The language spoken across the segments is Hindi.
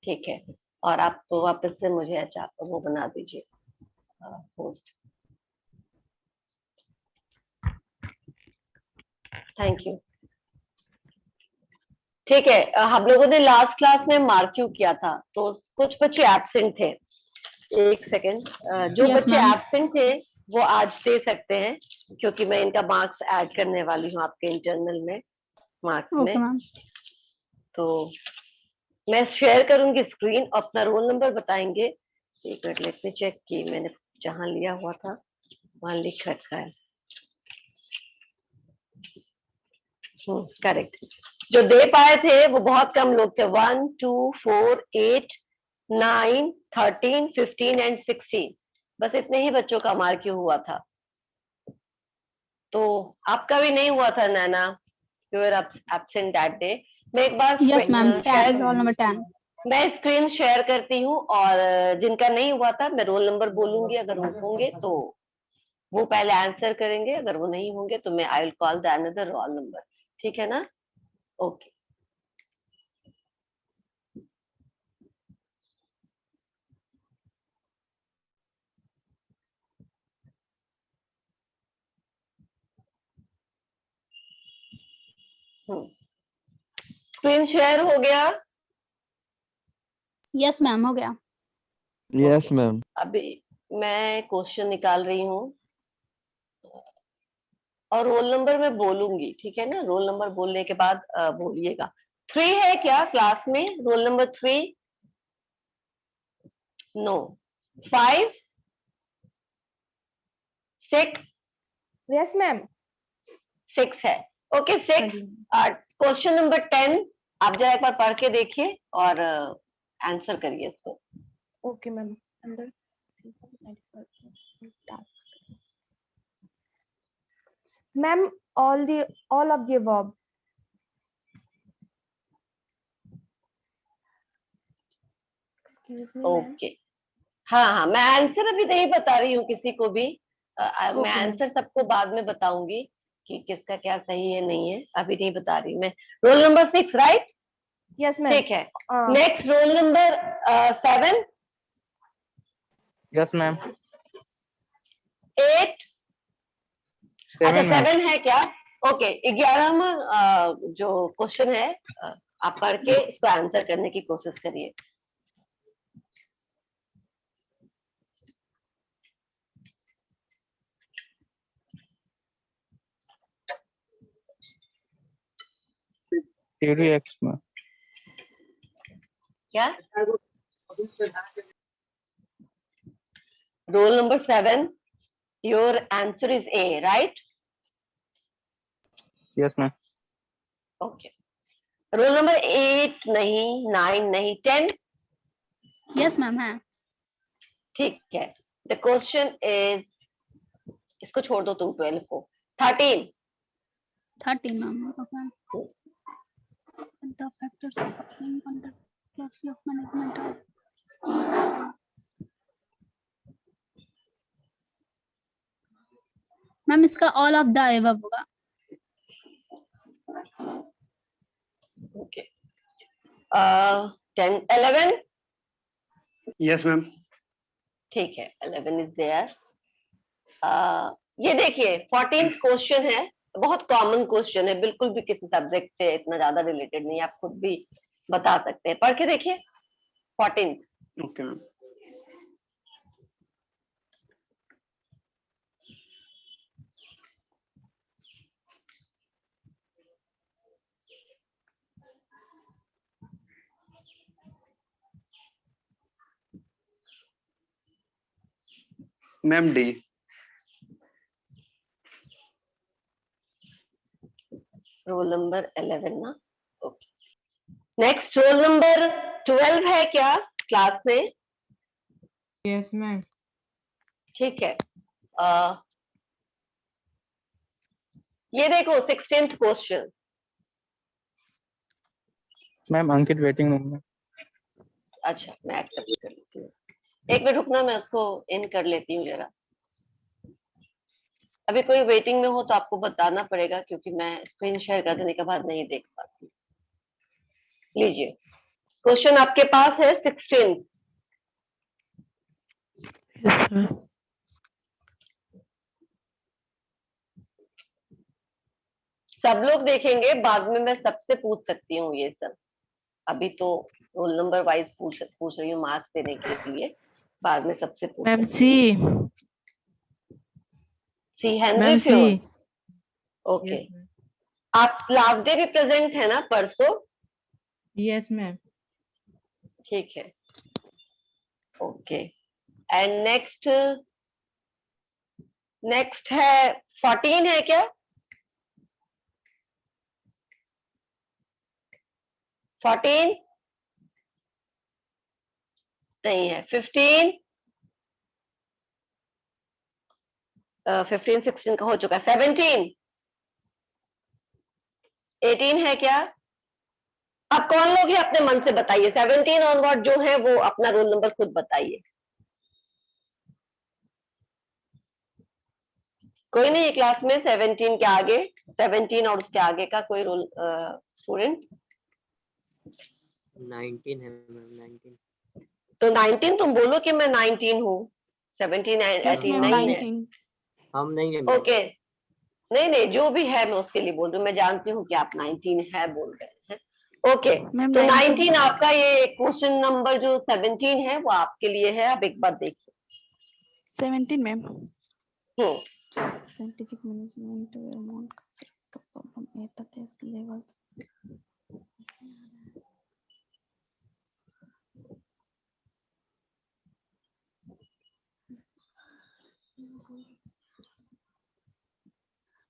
ठीक है, और आप तो वापस से मुझे अच्छा वो बना दीजिए पोस्ट। Thank you. ठीक है, हम लोगों ने लास्ट क्लास में मार्क क्यों किया था, तो कुछ बच्चे एब्सेंट थे। एक सेकेंड, जो Yes, बच्चे ma'am. एब्सेंट थे वो आज दे सकते हैं, क्योंकि मैं इनका मार्क्स ऐड करने वाली हूँ आपके इंटरनल में मार्क्स Okay, में। ma'am. तो मैं शेयर करूंगी स्क्रीन, अपना रोल नंबर बताएंगे। एक मिनट, लेट मी चेक की मैंने जहां लिया हुआ था वहां लिख रखा है। करेक्ट। जो दे पाए थे वो बहुत कम लोग थे, 1 2 4 8 9 13 15 एंड 16, बस इतने ही बच्चों का मार्क हुआ था। तो आपका भी नहीं हुआ था Naina, you are absent that day. मैं एक बार Yes, ma'am. Share, Roll number 10. मैं स्क्रीन शेयर करती हूँ, और जिनका नहीं हुआ था मैं रोल नंबर बोलूंगी, अगर वो होंगे तो वो पहले आंसर करेंगे, अगर वो नहीं होंगे तो मैं I will call the another roll number. ठीक है ना? ओके। स्क्रीन शेयर हो गया? Yes, ma'am. हो गया. Yes ma'am. अभी मैं क्वेश्चन निकाल रही हूँ और रोल नंबर मैं बोलूंगी, ठीक है ना? रोल नंबर बोलने के बाद बोलिएगा। 3 है क्या क्लास में roll number 3? No. 5 6? Yes ma'am. 6 है। ओके 6। क्वेश्चन नंबर 10 आप जरा एक बार पढ़ के देखिए और आंसर करिए इसको। Okay ma'am. Under ma'am all of the above. Excuse me, ma'am. Okay, हाँ हाँ, मैं आंसर अभी नहीं बता रही हूँ किसी को भी। मैं Okay, ma'am. आंसर सबको बाद में बताऊंगी कि किसका क्या सही है नहीं है, अभी नहीं बता रही मैं। Roll number 6 right? Yes, ma'am. ठीक है। Next role number 7 yes ma'am. 8। अच्छा 7 मैम। 7 है क्या? ओके, 11वां जो क्वेश्चन है, आप पढ़ के इसको आंसर करने की कोशिश करिए। Three X ma'am. क्या? Roll number 7, your answer is A right? Yes ma'am. Okay. Roll number 8 नहीं, 9 नहीं, 10? Yes, ma'am. है. ठीक है। द क्वेश्चन इज, इसको छोड़ दो तुम 12 को। 13 13, ma'am. Okay. The factors occurring under closely of management are. Ma'am इसका all of the above होगा. ओके। 10 11? Yes ma'am. ठीक है, 11 इज देयर। ये देखिए 14th क्वेश्चन है, बहुत कॉमन क्वेश्चन है, बिल्कुल भी किसी सब्जेक्ट से इतना ज्यादा रिलेटेड नहीं, आप खुद भी बता सकते हैं, पढ़ के देखिए 14th। Okay ma'am. Ma'am D. Roll number 11 ना? ओके। नेक्स्ट रोल नंबर 12 है क्या क्लास में? Yes ma'am. ठीक है। ये देखो 16th क्वेश्चन। मैम अंकित वेटिंग रूम में। अच्छा, मैं एक्सेप्ट कर लेती हूँ, एक मिनट रुकना, मैं उसको इन कर लेती हूँ जरा। अभी कोई वेटिंग में हो तो आपको बताना पड़ेगा, क्योंकि मैं स्क्रीन शेयर कर देने के बाद नहीं देख पाती। लीजिए, क्वेश्चन आपके पास है 16। Yes, ma'am. सब लोग देखेंगे, बाद में मैं सबसे पूछ सकती हूँ ये सब। अभी तो रोल नंबर वाइज पूछ रही हूँ मार्क्स देने के लिए, बाद में सबसे पूछ Ma'am सकती हूँ। C. C Henri Ma'am Fayol. C. Okay, Yes, ma'am. आप लास्ट डे भी प्रेजेंट है ना परसों? Yes, ma'am. ठीक है, ओके। एंड नेक्स्ट है 14 है क्या? 14 नहीं है। 15 15 16 का हो चुका है। 17 18 है क्या? अब कौन लोग हैं अपने मन से बताइए। 17 ऑनवर्ड जो है वो अपना रोल नंबर खुद बताइए। कोई नहीं क्लास में 17 के आगे, 17 और उसके आगे का कोई रोल स्टूडेंट? 19 है मैम, 19। तो 19 तुम बोलो कि मैं 19 हूँ। 17 Yes, 18 ma'am, नहीं है। 19 हम नहीं है मैम। ओके, नहीं नहीं, जो भी है मैं उसके लिए बोल रही हूँ। मैं जानती हूँ कि आप 19 है बोल रहे हैं। ओके, मैम तो 19 19 आपका ये क्वेश्चन नंबर जो 17 है वो आपके लिए है। आप एक बार देखिए। 17 ma'am. Scientific management where non concept the problem at the test levels.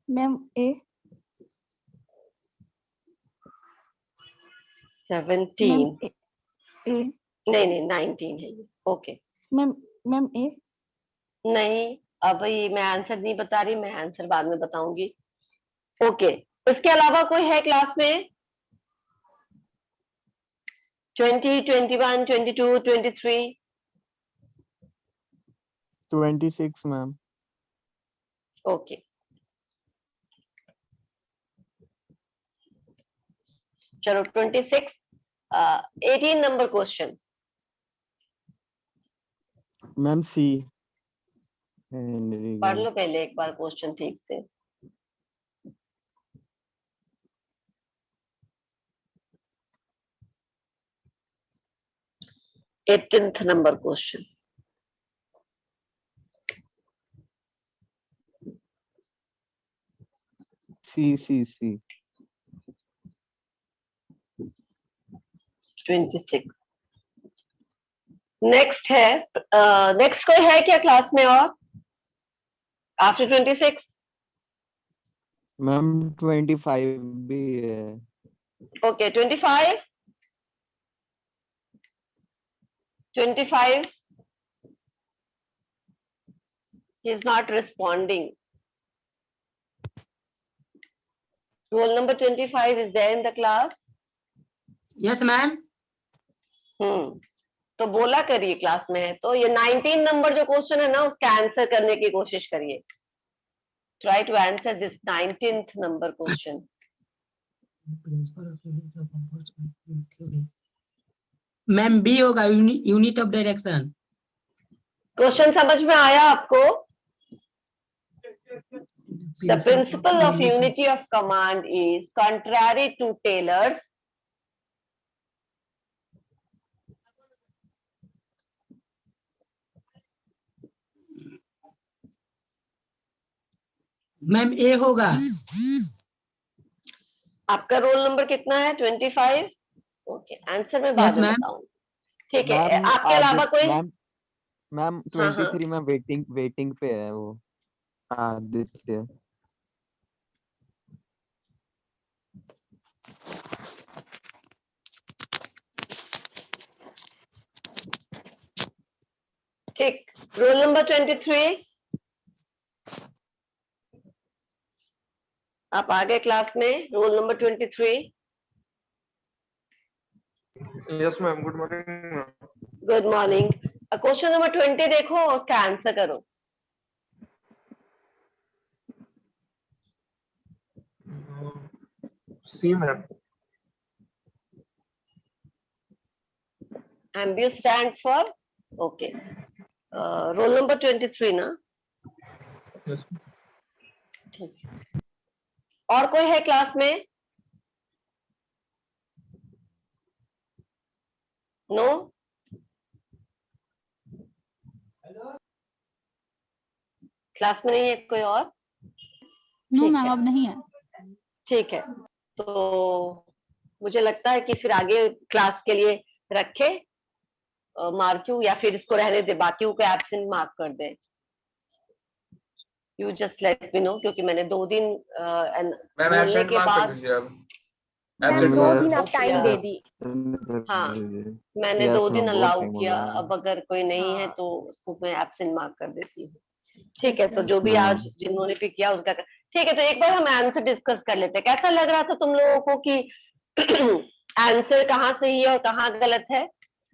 Ma'am A. 17 Ma'am A. नहीं नहीं 19 है ये। Okay Ma'am A. नहीं, अब ये मैं आंसर नहीं बता रही, मैं आंसर बाद में बताऊंगी। ओके, इसके अलावा कोई है क्लास में? 20 21 22 23? 26, ma'am. ओके, चलो 26। 18 नंबर क्वेश्चन। Ma'am C. पढ़ लो पहले एक बार क्वेश्चन ठीक से। Eighteenth number question. C. 26 next है। नेक्स्ट कोई है क्या क्लास में और आफ्टर 26? Ma'am 25 भी है. Okay 25 he is not responding. Roll number 25 is there in the class? Yes, ma'am. तो बोला करिए क्लास में है तो। ये 19 नंबर जो क्वेश्चन है ना उसका आंसर करने की कोशिश करिए। Try to answer this 19th number question. Ma'am B होगा, यूनिट ऑफ डायरेक्शन। क्वेश्चन समझ में आया आपको? The principle of unity of command is contrary to Taylor's ma'am A होगा। आपका रोल नंबर कितना है? 25। ओके, आंसर मैं बाद Yes, में ma'am. बताऊंगी। ठीक है, मैम आपके अलावा कोई? मैम हाँ, हाँ। 23 में वेटिंग पे है वो आदित्य। ठीक, रोल नंबर 23। आप आ गए क्लास में। Roll number 23। Yes ma'am, good morning. Good morning. Question number 20 देखो, उसका आंसर करो। C ma'am. एम्बियस stands for okay. Roll number 23 ना? Yes. ठीक है। और कोई है क्लास में? नो? क्लास में नहीं है कोई और? नो ठीक मैम है। अब नहीं है। ठीक है, तो मुझे लगता है कि फिर आगे क्लास के लिए रखे मार्क्यू, या फिर इसको रहने दे, बाकियों को एब्सेंट मार्क कर दे। You just let me know, क्योंकि मैंने 2 दिन मैम बोलने एब्सेंट के मार्क कर बाद दीजिए अब। मैम एब्सेंट 2 मार्क दिन आप टाइम दे दी। हाँ, मैंने 2 दिन बहुत अलाउ टाइम हो किया, गया। अब अगर कोई नहीं है हाँ। तो उसको मैं एब्सेंट मार्क कर देती हूँ। ठीक है, तो Yes, जो भी ma'am. आज जिन्होंने पिक किया उनका ठीक है। तो एक बार हम आंसर डिस्कस कर लेते हैं। कैसा लग रहा था तुम लोगों को कि आंसर कहाँ सही है और कहाँ गलत है?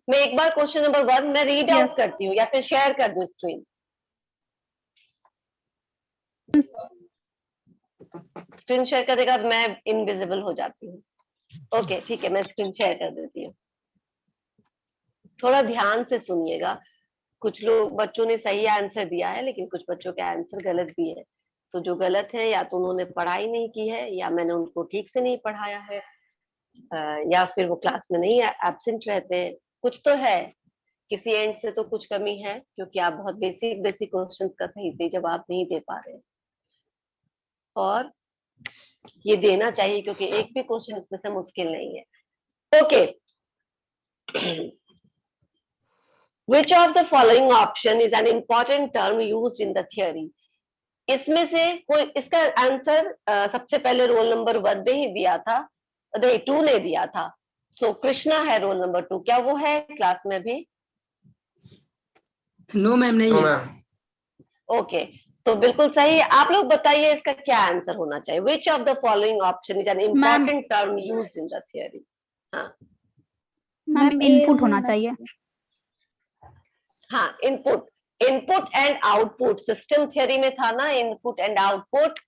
मैं एक बार क्वेश्चन नंबर 1 मैं रीड Yes. आउट करती हूँ, या फिर शेयर कर दूं स्क्रीन? स्क्रीन शेयर करने के बाद मैं इनविजिबल हो जाती हूँ। ओके ठीक है, मैं स्क्रीन शेयर कर देती हूँ। थोड़ा ध्यान से सुनिएगा। कुछ लोग बच्चों ने सही आंसर दिया है, लेकिन कुछ बच्चों के आंसर गलत भी है। तो जो गलत है, या तो उन्होंने पढ़ाई नहीं की है, या मैंने उनको ठीक से नहीं पढ़ाया है, या फिर वो क्लास में नहीं एब्सेंट रहते हैं। कुछ तो है, किसी एंड से तो कुछ कमी है, क्योंकि आप बहुत बेसिक बेसिक क्वेश्चंस का सही से जवाब नहीं दे पा रहे हैं। और ये देना चाहिए, क्योंकि एक भी क्वेश्चन इसमें से मुश्किल नहीं है। Okay, which of the following option is an important term used in the theory? इसमें से कोई, इसका आंसर सबसे पहले रोल नंबर 1 ने ही दिया था, 2 ने दिया था। सो कृष्णा है रोल नंबर 2। क्या वो है क्लास में भी? नो मैम नहीं नो है। मैम। ओके, तो बिल्कुल सही। आप लोग बताइए इसका क्या आंसर होना चाहिए? Which of the following option is an important term used in the theory? हाँ मैम इनपुट होना चाहिए। हाँ, input, input and output system theory में था ना, इनपुट एंड आउटपुट।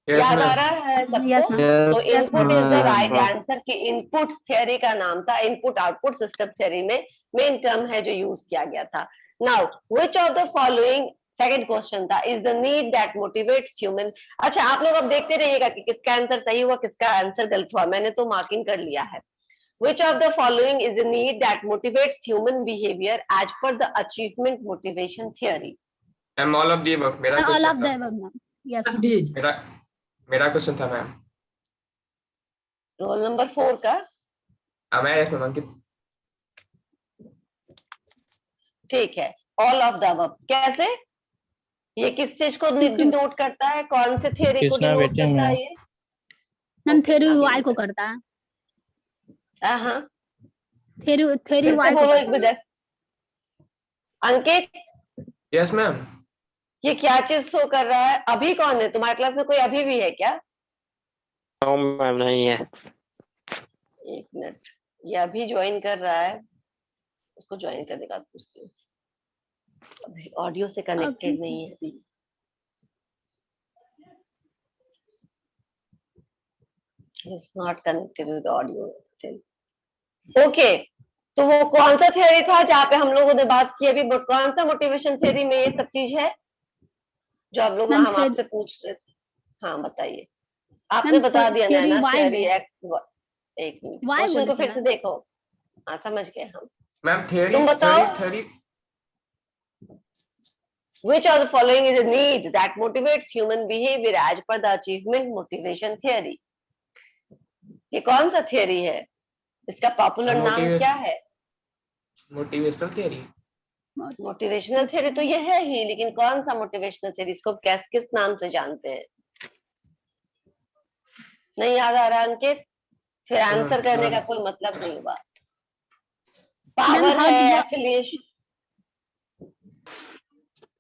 यस याद आ मैम। रहा है सबको? Yes, ma'am. तो Yes, input is the right ma'am. Answer, कि इनपुट थियरी का नाम था, इनपुट आउटपुट सिस्टम थियरी में मेन टर्म है जो यूज किया गया था। Now which of the following, second question था, is the need that motivates human. अच्छा, आप लोग अब देखते रहिएगा कि किसका आंसर सही हुआ, किसका आंसर गलत हुआ। मैंने तो मार्किंग कर लिया है। Which of the following is a need that motivates human behavior as per the achievement motivation theory? Ma'am all of the above मेरा All क्वेश्चन of the था। above, ma'am. Yes. Did. मेरा क्वेश्चन था मैम। रोल नंबर 4 का? मैं यस मैम अंकित। ठीक है, ऑल ऑफ द अबव। कैसे? ये किस चीज को डिनोट करता है? कौन से थियरी को डिनोट करता है ये? मैम Okay, थ्योरी अभी वाई को करता है। हाँ, थ्योरी फिर से वाई को बोलो एक करता है। बार। अंकित, यस मैम। ये क्या चीज शो कर रहा है? अभी कौन है तुम्हारे क्लास में? कोई अभी भी है क्या? नो मैम नहीं है। एक मिनट, ये अभी ज्वाइन कर रहा है, उसको ज्वाइन करने का पूछती हूँ। अभी ऑडियो से कनेक्टेड नहीं है अभी। It's not connected with audio still. Okay, तो वो कौन सा थियरी था जहाँ पे हम लोगों ने बात की अभी? कौन सा मोटिवेशन थियरी में ये सब चीज है जो आप लोग मैम हम आपसे पूछ रहे थे? हाँ बताइए। आपने मैम बता दिया theory ना why थियरी में। एक्ट। एक मिनट, Why क्वेश्चन बोली को थी फिर से मैम। देखो। हाँ समझ गए हम। मैम थियरी तुम बताओ। Theory Which of the following is a need that motivates human behavior as per the achievement motivation theory? ये कौन सा थियरी है? इसका पॉपुलर नाम क्या है? Motivational theory. मोटिवेशनल थियरी तो ये है ही, लेकिन कौन सा मोटिवेशनल थियरी? इसको किस नाम से जानते हैं? नहीं याद आ रहा अंकित? फिर आंसर करने का कोई मतलब नहीं हुआ। पावर है, एफिलिएशन।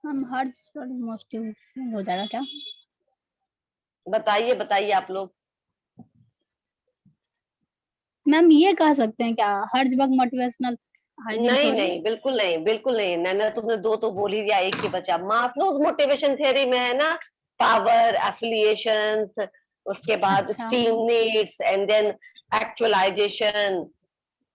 हम हर मोटिवेशन हो जाएगा क्या? बताइए बताइए आप लोग। मैम ये कह सकते हैं क्या हर्जबर्ग मोटिवेशनल हाइजीन नहीं थ्योरी? नहीं, बिल्कुल नहीं, बिल्कुल नहीं। नैना तुमने 2 तो बोल ही दिया, एक ही बचा। मास्लोज मोटिवेशन थियरी में है ना, पावर, एफिलिएशंस, उसके बाद अच्छा। Esteem needs and then actualization,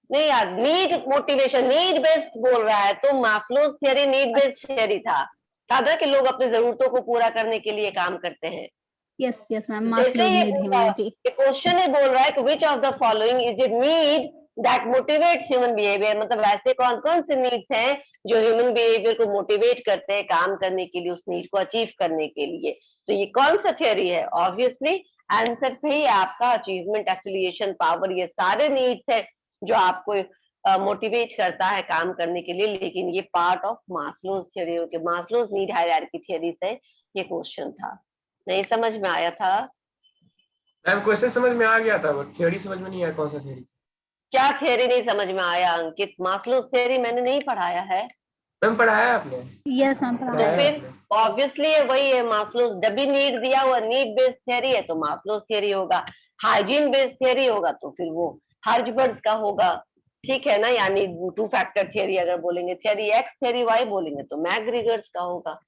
नहीं यार, नीड मोटिवेशन, नीड बेस्ड बोल रहा है, तो Maslow's theory need based theory था ना कि लोग अपनी जरूरतों को पूरा करने के लिए काम करते हैं। यस यस मैम, जैसे मास्लो ये नीड बोल रहा है, ह्यूमैनिटी। ये क्वेश्चन है बोल रहा है कि which of the following is it need that motivates human behaviour, मतलब ऐसे कौन कौन से नीड्स हैं जो ह्यूमन बिहेवियर को मोटिवेट करते हैं काम करने के लिए, उस नीड को अचीव करने के लिए। तो ये कौन सा थियरी है? ऑब्वियसली आंसर सही है आपका, अचीवमेंट, एफिलिएशन, पावर, ये सारे नीड्स है जो आपको मोटिवेट करता है काम करने के लिए, लेकिन ये पार्ट ऑफ मास्लोज थियरी के मास्लोज नीड हायरार्की थियरी से ये क्वेश्चन था। नहीं समझ में आया था? मैम क्वेश्चन समझ में आ गया था, वो थ्योरी समझ में नहीं आया कौन सा थ्योरी। क्या थियरी नहीं समझ में आया अंकित? मास्लोज थियरी मैंने नहीं पढ़ाया है। मैम पढ़ाया आपने? यस मैम, तो पढ़ाया है। फिर ऑब्वियसली वही है मास्लोज, जब भी नीड दिया हुआ नीड बेस्ड थियरी है तो मास्लोज थियरी होगा। हाइजीन बेस्ड थियरी होगा तो फिर वो हर्ट्जबर्ग का होगा, ठीक है ना, यानी टू फैक्टर थियरी अगर बोलेंगे, थियरी एक्स थियरी वाई बोलेंगे तो मैकग्रेगर्स का होगा।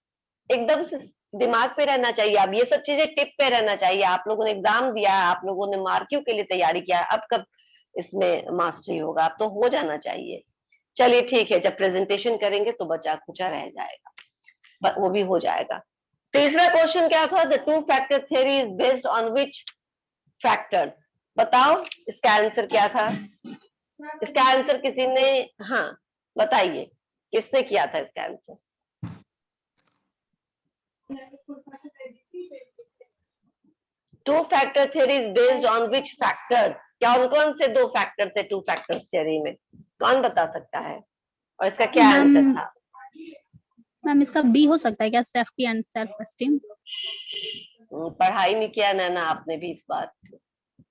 एकदम से दिमाग पे रहना चाहिए, अब ये सब चीजें टिप पे रहना चाहिए। आप लोगों ने एग्जाम दिया है, आप लोगों ने मार्कियों के लिए तैयारी किया है, अब कब इसमें मास्टरी होगा? अब तो हो जाना चाहिए। चलिए ठीक है, जब प्रेजेंटेशन करेंगे तो बचा खुचा रह जाएगा, वो भी हो जाएगा। तीसरा क्वेश्चन क्या था? The two factor theory is based on which factors? बताओ इसका आंसर क्या था? इसका आंसर किसी ने, हाँ बताइए किसने किया था इसका answer? Two factor theory is based on which factor? कौन कौन से दो फैक्टर थे टू फैक्टर थियरी में? कौन बता सकता है? और इसका क्या आंसर था? मैम इसका बी हो सकता है क्या, सेफ्टी एंड सेल्फ एस्टीम? पढ़ाई नहीं किया ना आपने भी इस बात।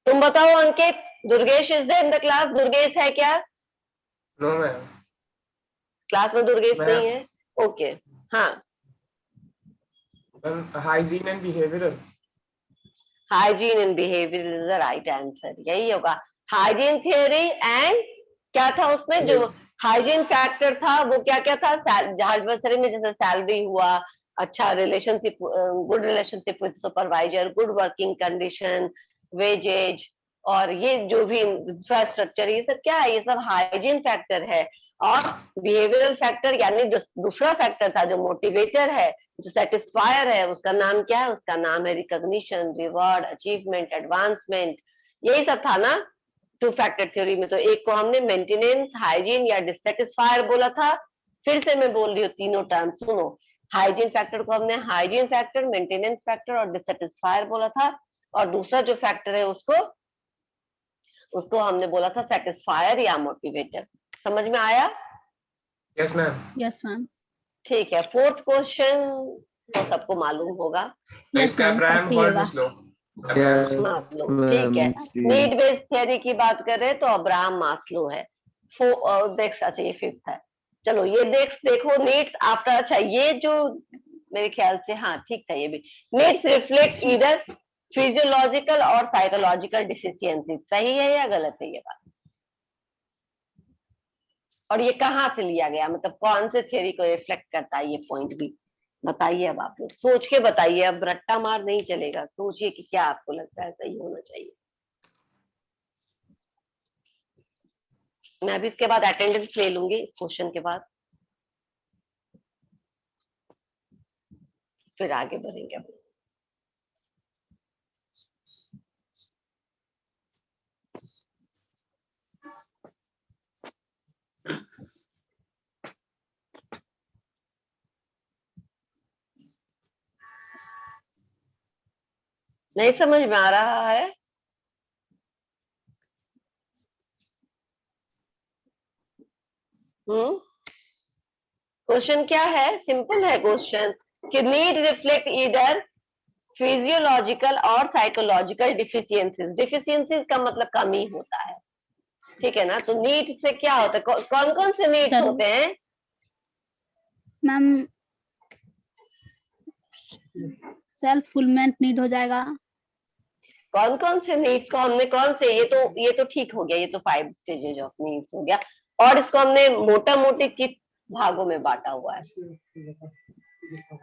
तुम बताओ Ankit, Durgesh is there in the class? Durgesh है क्या नो मैम। क्लास में? दुर्गेश नहीं है, ओके। हाँ ma'am hygiene and behavioural. Hygiene and behaviour is the right answer, यही होगा। हाइजीन थियरी एंड क्या था उसमें? जो हाइजीन फैक्टर था वो क्या क्या था? हाइजीन में जैसे सैलरी हुआ, अच्छा relationship, good relationship with supervisor, good working condition, wages, और ये जो भी इंफ्रास्ट्रक्चर, ये सब क्या है? ये सब हाइजीन फैक्टर है। और बिहेवियरल फैक्टर यानी जो दूसरा फैक्टर था जो मोटिवेटर है, जो सेटिस्फायर है, उसका नाम क्या है? उसका नाम है रिकॉग्निशन, रिवॉर्ड, अचीवमेंट, एडवांसमेंट, यही सब था ना टू फैक्टर थ्योरी में। तो एक को हमने मेंटेनेंस, हाइजीन या डिससेटिस्फायर बोला था। फिर से मैं बोल रही हूँ तीनों टर्म सुनो। हाइजीन फैक्टर को हमने हाइजीन फैक्टर, मेंटेनेंस फैक्टर और डिससेटिस्फायर बोला था, और दूसरा जो फैक्टर है उसको हमने बोला था सेटिस्फायर या मोटिवेटर। समझ में आया? Yes ma'am. Yes ma'am. ठीक है, फोर्थ क्वेश्चन तो सबको मालूम होगा। यस मैम, सही होगा। मास्लो, ठीक है। नीड बेस्ड थियरी की बात कर रहे हैं तो अब्राहम मास्लो है। अच्छा ये फिफ्थ है। चलो ये देखो नीड्स आफ्टर, अच्छा ये जो मेरे ख्याल से, हाँ ठीक था ये भी। नीड्स रिफ्लेक्ट ईदर फिजियोलॉजिकल और साइकोलॉजिकल डिफिशियंसी, सही है या गलत है ये बात? और ये कहाँ से लिया गया, मतलब कौन से थियरी को रिफ्लेक्ट करता है ये पॉइंट भी बताइए। अब आप लोग सोच के बताइए, अब रट्टा मार नहीं चलेगा, सोचिए कि क्या आपको लगता है सही होना चाहिए। मैं अभी इसके बाद अटेंडेंस ले लूंगी इस क्वेश्चन के बाद, फिर आगे बढ़ेंगे। अब नहीं समझ में आ रहा है? क्वेश्चन क्या है? सिंपल है क्वेश्चन कि नीड रिफ्लेक्ट ईदर फिजियोलॉजिकल और साइकोलॉजिकल डिफिशियंसीज। डिफिशियंसीज का मतलब कमी होता है, ठीक है ना? तो नीड से क्या होता है? कौन कौन से नीड्स होते हैं मैम? सेल्फ फुलमेंट नीड हो जाएगा। कौन कौन से नीड्स को हमने कौन से, ये तो ठीक हो गया, ये तो 5 स्टेजेज ऑफ नीड्स हो गया। और इसको हमने मोटा मोटी किस भागों में बांटा हुआ है?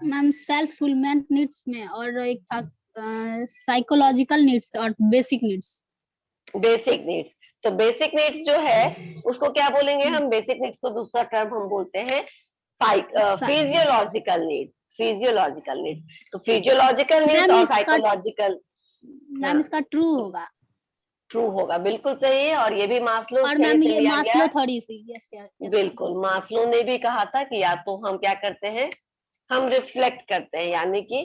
मैम सेल्फ फुलमेंट नीड्स में, और एक था साइकोलॉजिकल नीड्स और बेसिक नीड्स। Basic needs. तो बेसिक नीड्स जो है उसको क्या बोलेंगे हम? बेसिक नीड्स को दूसरा टर्म हम बोलते हैं फिजियोलॉजिकल नीड्स। फिजियोलॉजिकल नीड्स, तो फिजियोलॉजिकल नीड्स और साइकोलॉजिकल। मैम इसका ट्रू होगा। ट्रू होगा, बिल्कुल सही है। और ये भी मास्लो और थ्योरी मैम से ये लिया मास्लो गया। थ्योरी से, यस बिल्कुल, मास्लो ने भी कहा था कि या तो हम क्या करते हैं, हम रिफ्लेक्ट करते हैं, यानी कि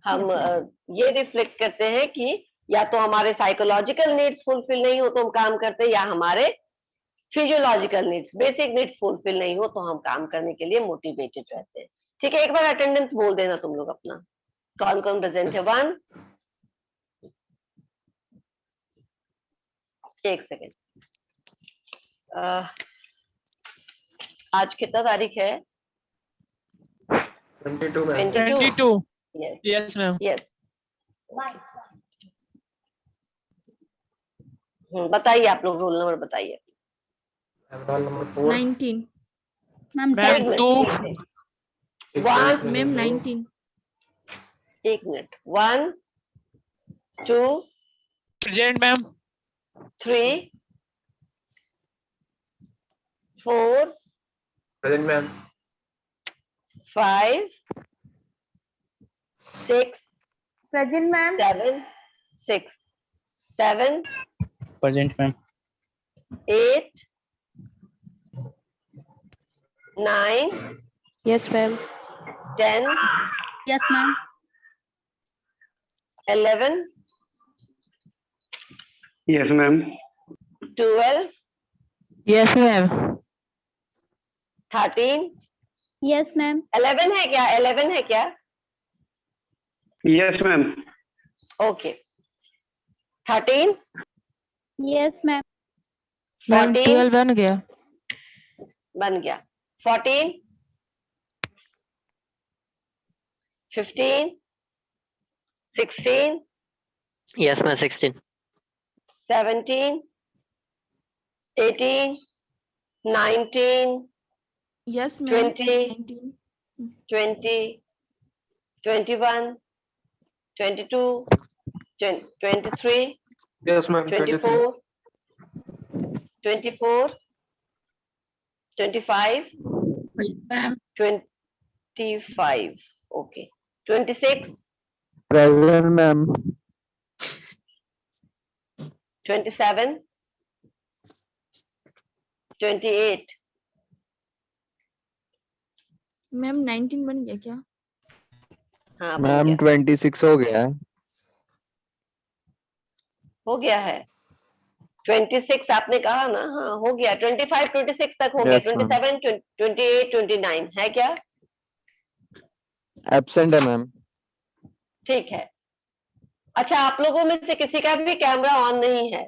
हम Yes, ये रिफ्लेक्ट करते हैं कि या तो हमारे साइकोलॉजिकल नीड्स फुलफिल नहीं हो तो हम काम करते हैं, या हमारे physiological needs, basic needs fulfil नहीं हो तो हम काम करने के लिए मोटिवेटेड रहते हैं। ठीक है, एक बार अटेंडेंस बोल देना तुम लोग अपना, कौन कौन प्रेजेंट है। 1, एक सेकेंड, आज कितना तारीख है? 22 ma'am. 22। Yes Yes, ma'am. Yes, बताइए आप लोग, रोल नंबर बताइए। Roll number 4। 19 ma'am Ma'am, 10। 2. Ma'am 19 एक minute, 1 2 Present, ma'am. 3 4 present ma'am. 5 6 Present, ma'am. 7 Present, ma'am. 8 9 yes ma'am 10 yes ma'am 11 Yes, ma'am. 12 Yes, ma'am. 13। Yes ma'am 11 है क्या? 11 है क्या? Yes, ma'am. Okay, 13 yes ma'am Ma'am, 14 12 बन गया. बन गया, 14 15 16 Yes, ma'am. 16. 17 18 19 yes ma'am 20 20 21 22 23 yes ma'am. 24 24 25 ma'am 25 okay 26 Present, ma'am. 27 28 ma'am 19 बन गया क्या? हाँ बन मैम गया, 26 हो गया है. हो गया है 26 आपने कहा ना? हाँ हो गया, 25 26 तक हो गया। Yes, ma'am. 27 28 29 है क्या? Absent है मैम. ठीक है। अच्छा, आप लोगों में से किसी का भी कैमरा ऑन नहीं है?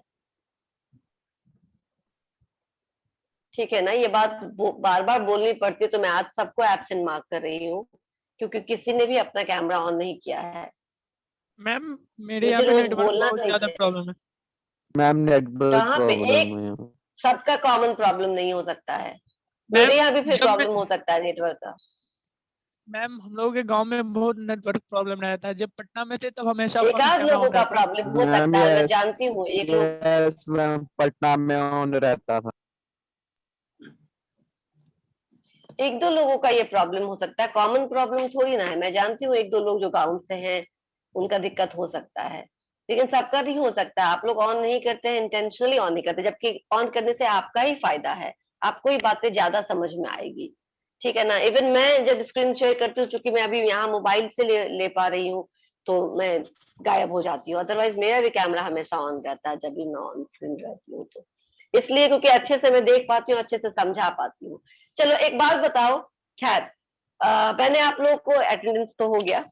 ठीक है ना, ये बात बार बार बोलनी पड़ती है तो मैं आज सबको एब्सेंट मार्क कर रही हूँ, क्योंकि किसी ने भी अपना कैमरा ऑन नहीं किया है। मैम, मेरे यहाँ मुझे पे रोज नेटवर्क बोलना बहुत ज्यादा चाहिए। प्रॉब्लम है. मैम नेटवर्क कहाँ पे? प्रॉब्लम एक है. सबका कॉमन प्रॉब्लम नहीं हो सकता है, मैम, मेरे यहाँ भी फिर जब मैं- प्रॉब्लम हो सकता है नेटवर्क का। मैम, हम लोगों के गांव में बहुत नेटवर्क प्रॉब्लम रहता है. जब पटना में थे तब हमेशा एक आध कैमरा लोगों ऑन का रहता है. प्रॉब्लम हो मैम सकता है, मैं यस जानती हूँ। एक लोग, यस मैम पटना में ऑन रहता था. एक दो लोगों का ये प्रॉब्लम हो सकता है, कॉमन प्रॉब्लम थोड़ी ना है। मैं जानती हूँ एक दो लोग जो गाँव से हैं उनका दिक्कत हो सकता है, लेकिन सबका नहीं हो सकता। आप लोग ऑन नहीं करते हैं, इंटेंशनली ऑन नहीं करते, जबकि ऑन करने से आपका ही फायदा है, आपको ही बातें ज्यादा समझ में आएगी। ठीक है ना? इवन मैं जब स्क्रीन शेयर करती हूँ, क्योंकि मैं अभी यहाँ मोबाइल से ले पा रही हूँ, तो मैं गायब हो जाती हूँ। अदरवाइज मेरा भी कैमरा हमेशा ऑन रहता है जब भी मैं ऑन स्क्रीन रहती हूँ, तो इसलिए क्योंकि अच्छे से मैं देख पाती हूँ, अच्छे से समझा पाती हूँ। चलो एक बात बताओ, खैर मैंने आप लोग को अटेंडेंस तो हो गया,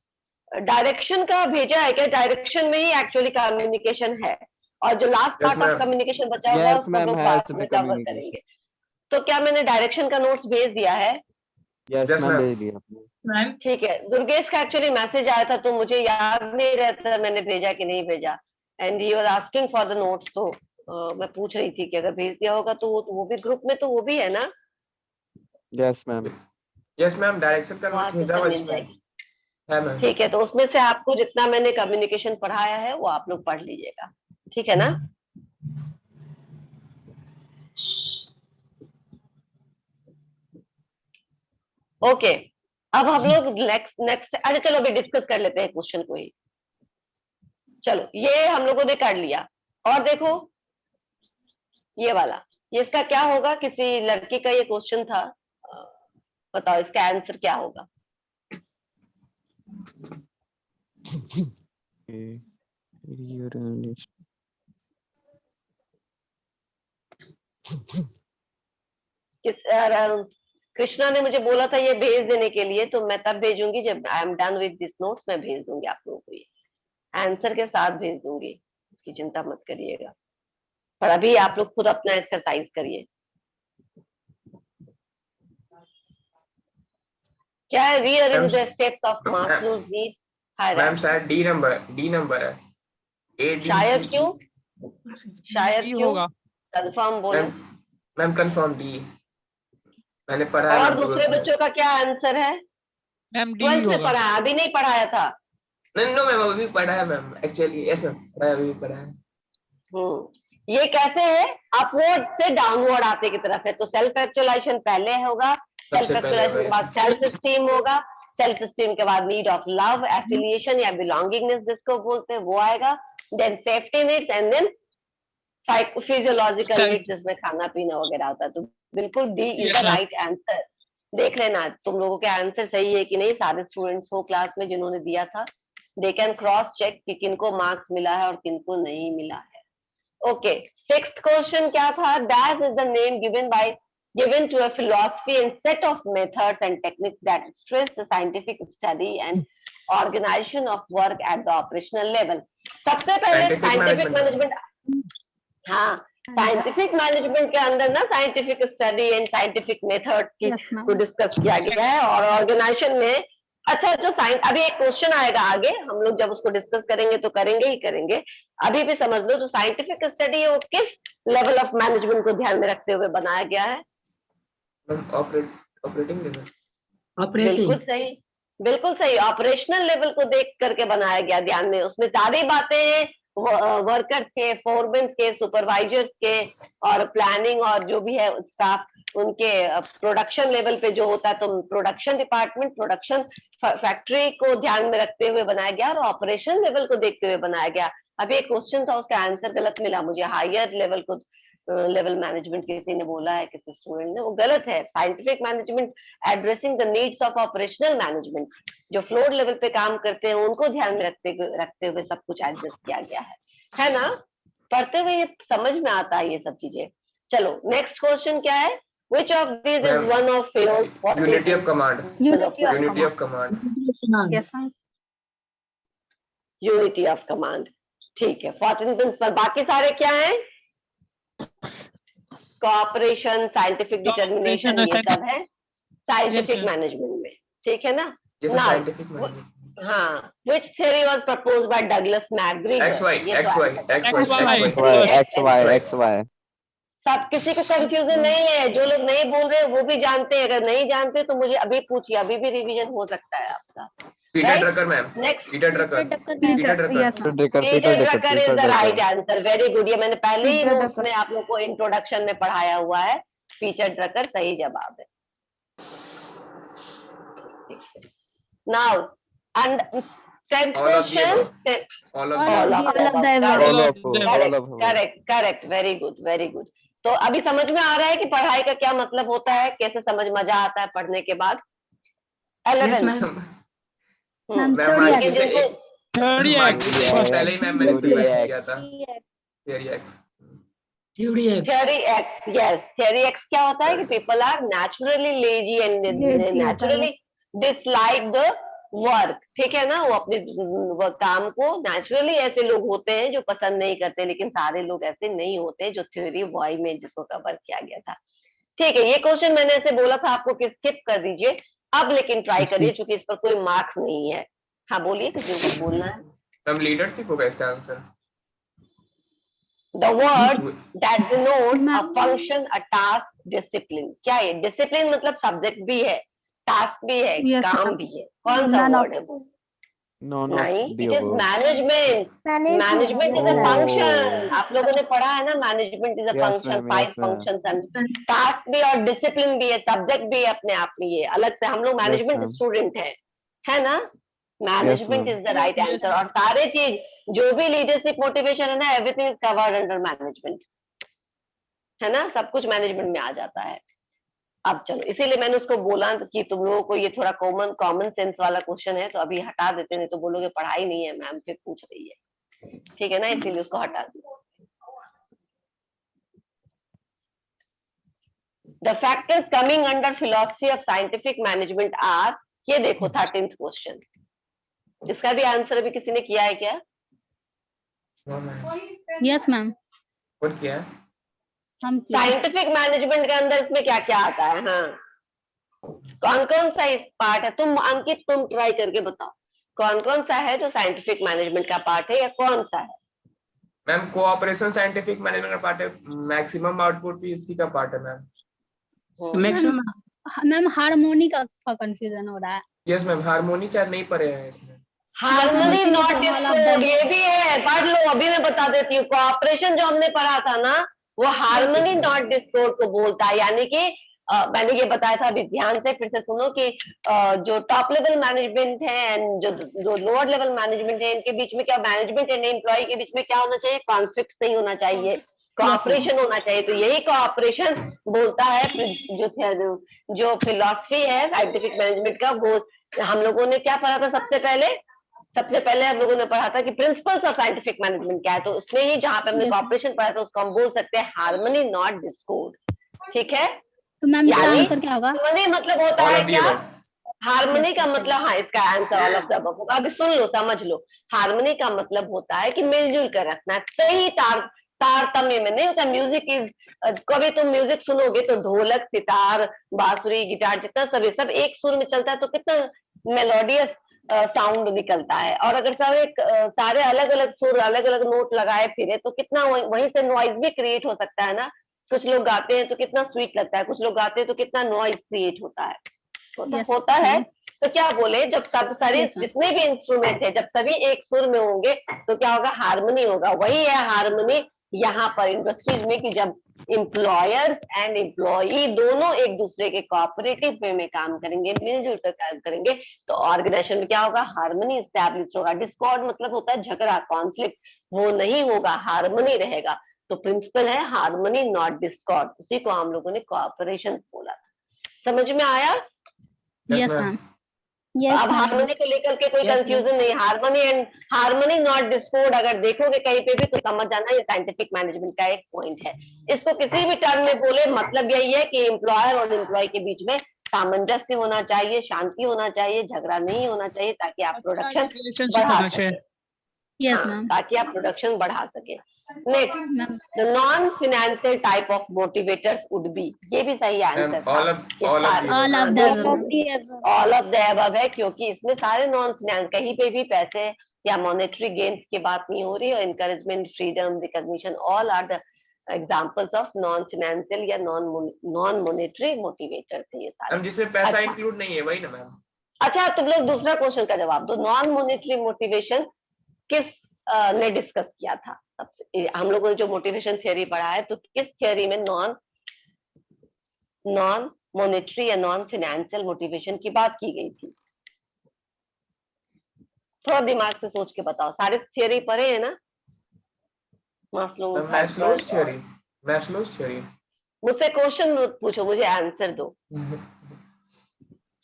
डायरेक्शन का भेजा है क्या? डायरेक्शन में ही एक्चुअली कम्युनिकेशन है, और जो last Yes, part of ma'am. Communication बचा हुआ है यस उसको मैम लोग है बाद इसमें में कवर कम्युनिकेशन. करेंगे। तो क्या मैंने डायरेक्शन का नोट्स भेज दिया है? Yes Yes, ma'am ma'am. भेज दिया आपने. मैम ठीक है, दुर्गेश का एक्चुअली मैसेज आया था तो मुझे याद नहीं रहता मैंने भेजा कि नहीं भेजा, and he was asking for the notes, तो मैं पूछ रही थी कि अगर भेज दिया होगा तो वो भी ग्रुप में, तो वो भी है ना? Yes ma'am. Yes ma'am, direction का वहाँ नोट्स से भेजा हुआ मिल इसमें जाएगी। है मैम। ठीक है, तो उसमें से आपको जितना मैंने कम्युनिकेशन पढ़ाया है वो आप लोग पढ़ लीजिएगा, ठीक है ना? ओके, अब हम लोग नेक्स्ट अच्छा चलो अभी डिस्कस कर लेते हैं क्वेश्चन को ही। चलो ये हम लोगों ने कर लिया, और देखो ये वाला, ये इसका क्या होगा, किसी लड़की का ये क्वेश्चन था, बताओ इसका आंसर क्या होगा। कृष्णा ने मुझे बोला था ये भेज देने के लिए, तो मैं तब भेजूंगी जब I am done with this notes, मैं भेज दूंगी आप लोगों को, ये आंसर के साथ भेज दूंगी, इसकी चिंता मत करिएगा। पर अभी आप लोग खुद अपना एक्सरसाइज करिए। क्या है rearrange the steps of Maslow's needs? Ma'am शायद डी नंबर है, ए डी शायद क्यों, शायद डी क्यों, होगा। कंफर्म बोलो। मैम कंफर्म डी, मैंने पढ़ा है। और दूसरे बच्चों का क्या आंसर है? मैम डी 12th में होगा। पढ़ा है, अभी नहीं पढ़ाया था। नहीं नो मैम अभी पढ़ा है मैम, एक्चुअली यस मैम पढ़ा है, अभी पढ़ा है। ये कैसे है, अपवर्ड से डाउनवर्ड आते की तरफ है, तो सेल्फ एक्चुअलाइजेशन पहले होगा, सेल्फ एक्चुअलाइजेशन के बाद सेल्फ एस्टीम होगा, सेल्फ एस्टीम के बाद नीड ऑफ लव, एफिलिएशन या बिलोंगिंगनेस जिसको बोलते हैं वो आएगा, then safety needs and then physiological needs जिसमें खाना पीना वगैरह होता है। तो बिल्कुल D is the right answer. देख लेना तुम लोगों के आंसर सही है कि नहीं, सारे स्टूडेंट्स हो क्लास में जिन्होंने दिया था, दे कैन क्रॉस चेक कि किनको मार्क्स मिला है और किनको नहीं मिला है। ओके, सिक्स्थ क्वेश्चन क्या था? Dash is the name given to a philosophy and set of methods and techniques that stress the scientific study and organization of work at the operational level. सबसे पहले साइंटिफिक मैनेजमेंट, हाँ साइंटिफिक मैनेजमेंट के अंदर ना scientific study and scientific methods की को डिस्कस किया गया है, और ऑर्गेनाइजेशन में अच्छा जो साइंस, अभी एक क्वेश्चन आएगा आगे, हम लोग जब उसको डिस्कस करेंगे तो करेंगे ही करेंगे, अभी भी समझ लो जो साइंटिफिक स्टडी है वो किस लेवल ऑफ मैनेजमेंट को ध्यान में रखते हुए बनाया गया है? Operating level. बिल्कुल सही, बिल्कुल सही, ऑपरेशनल लेवल को देख करके बनाया गया ध्यान में। उसमें सारी बातें वर्कर्स के, फोरमैन के, सुपरवाइजर्स के, और प्लानिंग और जो भी है स्टाफ उनके प्रोडक्शन लेवल पे जो होता है, तो प्रोडक्शन डिपार्टमेंट, प्रोडक्शन फैक्ट्री को ध्यान में रखते हुए बनाया गया और ऑपरेशन लेवल को देखते हुए बनाया गया। अभी एक क्वेश्चन था उसका आंसर गलत मिला मुझे, हायर लेवल को लेवल मैनेजमेंट किसी ने बोला है, किसी स्टूडेंट ने, वो गलत है। Scientific management addressing the needs of operational management, जो फ्लोर लेवल पे काम करते हैं उनको ध्यान में रखते हुए सब कुछ एड्रेस किया गया है ना? पढ़ते हुए ये समझ में आता है ये सब चीजें। चलो नेक्स्ट क्वेश्चन क्या है? Which of these is one of Pharaoh's 40 Unity of command. Unity of command. Yes, ma'am. Unity of command. ठीक है, 14 प्रिंसिपल। बाकी सारे क्या हैं? कोऑपरेशन, साइंटिफिक डिटर्मिनेशन, ये सब है साइंटिफिक मैनेजमेंट में, ठीक है ना? Scientific management. हाँ, which theory was proposed by Douglas MacGregor? XY. सब किसी को कंफ्यूजन नहीं है, जो लोग नहीं बोल रहे वो भी जानते हैं, अगर नहीं जानते तो मुझे अभी पूछिए, अभी भी रिवीजन हो सकता है आपका। Peter Drucker ma'am, next Peter Drucker is the right answer, very good. ये मैंने पहले ही नोट्स में आप लोग को इंट्रोडक्शन में पढ़ाया हुआ है, पीटर ड्रकर सही जवाब है। Now and 10th question, correct, very good. तो अभी समझ में आ रहा है कि पढ़ाई का क्या मतलब होता है, कैसे समझ मजा आता है पढ़ने के बाद। 11 पहले ही मैम मैंने प्रीवियस किया था, theory X, yes, theory X क्या होता है कि people are naturally lazy and naturally dislike the work, ठीक है ना? वो अपने काम को नेचुरली, ऐसे लोग होते हैं जो पसंद नहीं करते, लेकिन सारे लोग ऐसे नहीं होते, जो थ्योरी वाई में जिसको कवर किया गया था। ठीक है, ये क्वेश्चन मैंने ऐसे बोला था आपको कि स्किप कर दीजिए, अब लेकिन ट्राई करिए क्योंकि इस पर कोई मार्क्स नहीं है। हाँ बोलिए, किसी को बोलना है? हम लीडरशिप होगा इसका answer. The word that denotes a function, a task, discipline. क्या है? डिसिप्लिन मतलब सब्जेक्ट भी है, टास्क भी है, Yes, काम ma'am. भी है, कौन सा None वर्ड है of वो? नॉन ऑफ नहीं, the it is above. Management. Management is a Oh. Function. आप लोगों ने पढ़ा है ना, management is a Yes, function, ma'am, 5 yes, ma'am. Functions, task भी और डिसिप्लिन भी है, सब्जेक्ट भी है अपने आप में। ये अलग से हम लोग मैनेजमेंट ma'am. स्टूडेंट है ना। Management ma'am. Is the right Yes, answer. ma'am. और सारे चीज जो भी लीडरशिप मोटिवेशन है ना, everything is covered under management, है ना। सब कुछ मैनेजमेंट में आ जाता है। अब चलो, इसीलिए मैंने उसको बोला कि तुम लोगों को ये थोड़ा कॉमन सेंस वाला क्वेश्चन है, तो अभी हटा देते, नहीं तो बोलोगे पढ़ाई नहीं है मैम, फिर पूछ रही है, ठीक है ना, इसीलिए उसको हटा दिया। The factors coming under philosophy of scientific management are, ये देखो 13th क्वेश्चन। इसका भी आंसर अभी किसी ने किया है क्या? यस मैम, कौन किया है? हम किए। साइंटिफिक मैनेजमेंट के अंदर इसमें क्या क्या आता है? हाँ, कौन कौन सा इस पार्ट है? तुम अंकित, तुम ट्राई करके बताओ कौन कौन सा है जो साइंटिफिक मैनेजमेंट का पार्ट है, या कौन सा है? मैम कोऑपरेशन साइंटिफिक मैनेजमेंट का पार्ट है, मैक्सिमम आउटपुट भी इसी का पार्ट है मैम। मैक्सिमम मैम हार्मोनी का कंफ्यूजन हो रहा है। यस मैम, हार्मोनी चाहे नहीं पढ़े हैं इसमें। हार्मनी इसीलिए नॉट तो all of डिस्कॉर्ड, them- ये भी है, पढ़ लो। अभी मैं बता देती हूँ, कोऑपरेशन जो हमने पढ़ा था ना, वो हार्मनी नॉट डिस्कॉर्ड को बोलता है। यानी कि मैंने ये बताया था, अभी ध्यान से फिर से सुनो कि जो टॉप लेवल मैनेजमेंट है एंड जो लोअर लेवल मैनेजमेंट है, इनके बीच में क्या, मैनेजमेंट एंड एम्प्लॉय के बीच में क्या होना चाहिए? कॉन्फ्लिक्ट नहीं होना चाहिए, कोऑपरेशन होना चाहिए। तो यही कोऑपरेशन बोलता है। जो फिलॉसफी है साइंटिफिक मैनेजमेंट का, वो हम लोगों ने क्या पढ़ा था सबसे पहले हम लोगों ने पढ़ा था कि प्रिंसिपल्स ऑफ साइंटिफिक मैनेजमेंट क्या है। तो उसमें ही जहां पे हमने Yes. कोऑपरेशन पढ़ा था, उसको हम बोल सकते हैं हार्मनी नॉट डिस्कॉर्ड, ठीक है। तो मैम इसका यानी आंसर क्या होगा? हार्मनी मतलब होता All है of the क्या? above. हार्मनी Yes, का yes, मतलब, हाँ, इसका answer all of the above होगा। अभी सुन लो, समझ लो। हार्मनी का मतलब होता है कि मिलजुल कर रखना, सही तारतम्य में नहीं होता। म्यूजिक इज, कभी तुम म्यूजिक सुनोगे तो ढोलक, सितार, बांसुरी, गिटार, जितना सब एक सुर में चलता है, तो कितना मेलोडियस साउंड निकलता है। और अगर सारे अलग अलग सुर, अलग अलग नोट लगाए फिरे, तो कितना वहीं से नॉइज भी क्रिएट हो सकता है ना। कुछ लोग गाते हैं तो कितना स्वीट लगता है, कुछ लोग गाते हैं तो कितना नॉइज क्रिएट होता है। Yes, होता है। ma'am. तो क्या बोले, जब सब सारे Yes, ma'am. जितने भी इंस्ट्रूमेंट है, जब सभी एक सुर में होंगे, तो क्या होगा? हार्मनी होगा। वही है हार्मनी यहाँ पर इंडस्ट्रीज में, कि जब एम्प्लॉयर्स एंड एम्प्लॉई दोनों एक दूसरे के कोऑपरेटिव वे में काम करेंगे, मिलजुल कर काम करेंगे, तो ऑर्गेनाइजेशन में क्या होगा? हार्मनी स्टैब्लिश होगा। डिस्कॉर्ड मतलब होता है झगड़ा, कॉन्फ्लिक्ट, वो नहीं होगा, हार्मनी रहेगा। तो प्रिंसिपल है हार्मनी नॉट डिस्कॉर्ड, उसी को हम लोगों ने कोऑपरेशन बोला था। समझ में आया? Yes ma'am. यस अब हार्मनी को लेकर के कोई Yes, कंफ्यूजन नहीं। हार्मनी नॉट डिस्कॉर्ड अगर देखोगे कहीं पे भी, तो समझ जाना ये साइंटिफिक मैनेजमेंट का एक पॉइंट है। इसको किसी भी टर्म में बोले, मतलब यही है कि एम्प्लॉयर और एम्प्लॉय के बीच में सामंजस्य होना चाहिए, शांति होना चाहिए, झगड़ा नहीं होना चाहिए, ताकि आप प्रोडक्शन रिलेशनशिप बढ़ा होना सके। चाहिए। Yes ma'am. ताकि आप प्रोडक्शन बढ़ा सके। Next, ma'am the non financial type of motivators would be, ये भी सही आंसर मैम था। all of the all of the all of the above है, क्योंकि इसमें सारे नॉन फाइनेंस, कहीं पे भी पैसे या मॉनेटरी गेन्स की बात नहीं हो रही, और encouragement, freedom, recognition, all are the examples of non financial या नॉन मॉनेटरी मोटिवेटर्स है ये सारे। मैम जिसमें पैसा अच्छा। इंक्लूड नहीं है, वही ना मैम? अच्छा, तुम लोग दूसरा क्वेश्चन का जवाब दो। नॉन मॉनेटरी मोटिवेशन किस ने डिस्कस किया था? सबसे हम लोगों ने जो मोटिवेशन थियरी पढ़ा है, तो किस थियरी में नॉन मॉनेटरी या नॉन फाइनेंशियल मोटिवेशन की बात की गई थी? थोड़ा दिमाग से सोच के बताओ। सारे थियरी पढ़े हैं ना? Maslow's theory. मुझसे क्वेश्चन मत पूछो, मुझे आंसर दो।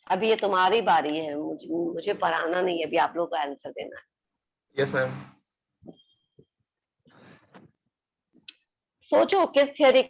अभी ये तुम्हारी बारी है, मुझे पढ़ाना नहीं है, अभी आप लोग को आंसर देना है। Yes ma'am. सोचो किस थियरी